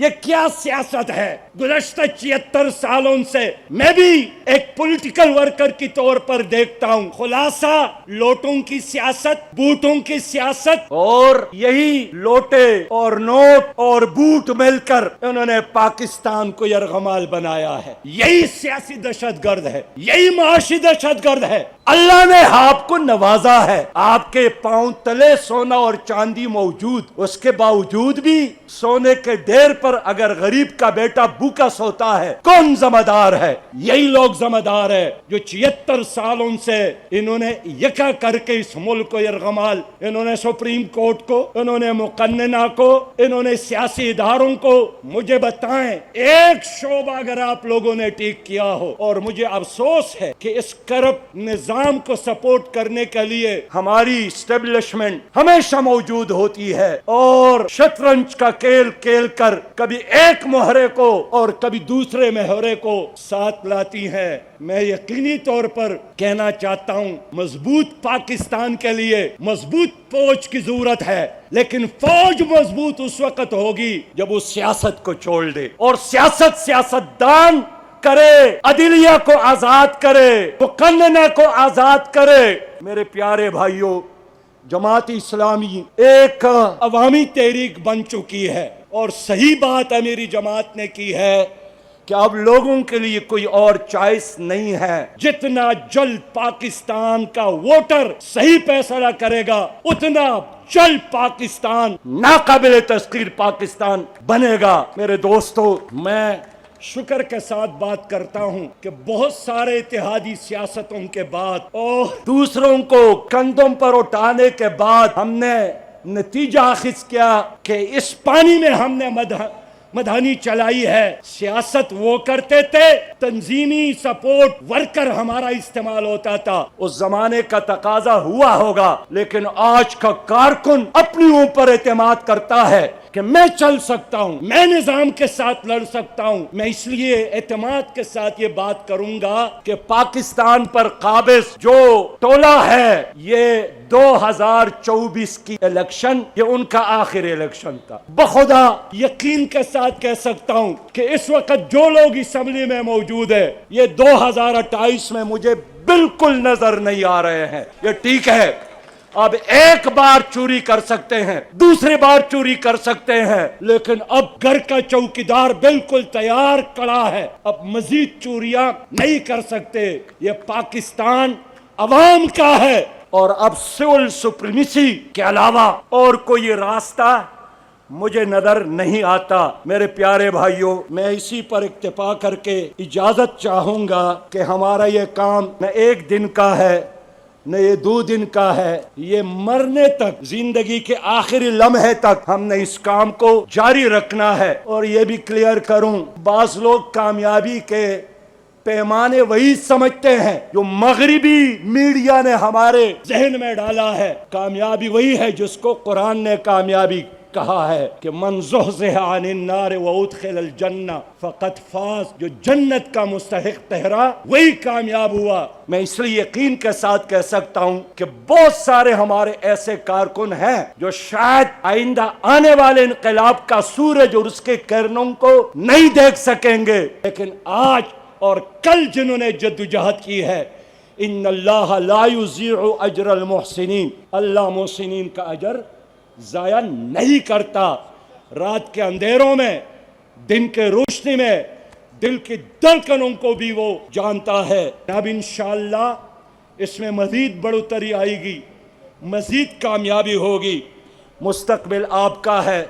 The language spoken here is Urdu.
یہ کیا سیاست ہے؟ گزشتہ 76 سالوں سے میں بھی ایک پولیٹیکل ورکر کی طور پر دیکھتا ہوں، خلاصہ لوٹوں کی سیاست، بوٹوں کی سیاست، اور یہی لوٹے اور نوٹ اور بوٹ مل کر انہوں نے پاکستان کو یرغمال بنایا ہے۔ یہی سیاسی دہشت گرد ہے، یہی معاشی دہشت گرد ہے۔ اللہ نے آپ کو نوازا ہے، آپ کے پاؤں تلے سونا اور چاندی موجود، اس کے باوجود بھی سونے کے ڈھیر پر اگر غریب کا بیٹا بھوکا سوتا ہے، کون ذمہ دار ہے؟ یہی لوگ ذمہ دار ہے جو 76 سالوں سے انہوں نے یکا کر کے اس ملک کو یرغمال، انہوں نے سپریم کورٹ کو، انہوں نے مقننہ کو، انہوں نے سیاسی اداروں کو۔ مجھے بتائیں ایک شعبہ اگر آپ لوگوں نے ٹھیک کیا ہو، اور مجھے افسوس ہے کہ اس کرپٹ نظام کو سپورٹ کرنے کے لیے ہماری اسٹیبلشمنٹ ہمیشہ موجود ہوتی ہے اور شطرنج کا کھیل کھیل کر کبھی ایک مہرے کو اور کبھی دوسرے مہرے کو ساتھ لاتی ہے۔ میں یقینی طور پر کہنا چاہتا ہوں مضبوط پاکستان کے لیے مضبوط فوج کی ضرورت ہے، لیکن فوج مضبوط اس وقت ہوگی جب وہ سیاست کو چھوڑ دے، اور سیاستدان کرے، عدلیہ کو آزاد کرے، مقننہ کو آزاد کرے۔ میرے پیارے بھائیوں، جماعت اسلامی ایک عوامی تحریک بن چکی ہے، اور صحیح بات ہے میری جماعت نے کی ہے کہ اب لوگوں کے لیے کوئی اور چوائس نہیں ہے۔ جتنا جلد پاکستان کا ووٹر صحیح فیصلہ کرے گا، اتنا جلد پاکستان ناقابل تسخیر پاکستان بنے گا۔ میرے دوستو، میں شکر کے ساتھ بات کرتا ہوں کہ بہت سارے اتحادی سیاستوں کے بعد اور دوسروں کو کندھوں پر اٹھانے کے بعد ہم نے نتیجہ اخذ کیا کہ اس پانی میں ہم نے مدھانی چلائی ہے۔ سیاست وہ کرتے تھے، تنظیمی سپورٹ ورکر ہمارا استعمال ہوتا تھا، اس زمانے کا تقاضا ہوا ہوگا، لیکن آج کا کارکن اپنی اوپر اعتماد کرتا ہے کہ میں چل سکتا ہوں، میں نظام کے ساتھ لڑ سکتا ہوں۔ میں اس لیے اعتماد کے ساتھ یہ بات کروں گا کہ پاکستان پر قابض جو ٹولہ ہے، یہ 2024 کی الیکشن یہ ان کا آخری الیکشن تھا۔ بخدا یقین کے ساتھ کہہ سکتا ہوں کہ اس وقت جو لوگ اسمبلی میں موجود ہیں، یہ 2028 میں مجھے بالکل نظر نہیں آ رہے ہیں۔ یہ ٹھیک ہے، اب ایک بار چوری کر سکتے ہیں، دوسری بار چوری کر سکتے ہیں، لیکن اب گھر کا چوکیدار بالکل تیار کھڑا ہے، اب مزید چوریاں نہیں کر سکتے۔ یہ پاکستان عوام کا ہے، اور اب سول سپریمیسی کے علاوہ اور کوئی راستہ مجھے نظر نہیں آتا۔ میرے پیارے بھائیوں، میں اسی پر اکتفا کر کے اجازت چاہوں گا کہ ہمارا یہ کام نہ ایک دن کا ہے، نہ یہ 2 دن کا ہے، یہ مرنے تک، زندگی کے آخری لمحے تک ہم نے اس کام کو جاری رکھنا ہے۔ اور یہ بھی کلیئر کروں، بعض لوگ کامیابی کے پیمانے وہی سمجھتے ہیں جو مغربی میڈیا نے ہمارے ذہن میں ڈالا ہے۔ کامیابی وہی ہے جس کو قرآن نے کامیابی کہا ہے کہ من زحزح عن النار وادخل الجنہ فقد فاز، جو جنت کا مستحق ٹھہرا وہی کامیاب ہوا۔ میں اس لیے یقین کے ساتھ کہہ سکتا ہوں کہ بہت سارے ہمارے ایسے کارکن ہیں جو شاید آئندہ آنے والے انقلاب کا سورج اور اس کے کرنوں کو نہیں دیکھ سکیں گے، لیکن آج اور کل جنہوں نے جدوجہد کی ہے، ان اللہ لا یضیع اجر المحسنین، اللہ محسنین کا اجر ضائع نہیں کرتا۔ رات کے اندھیروں میں، دن کے روشنی میں، دل کی دھڑکنوں کو بھی وہ جانتا ہے۔ اب انشاءاللہ اس میں مزید بڑھوتری آئے گی، مزید کامیابی ہوگی، مستقبل آپ کا ہے۔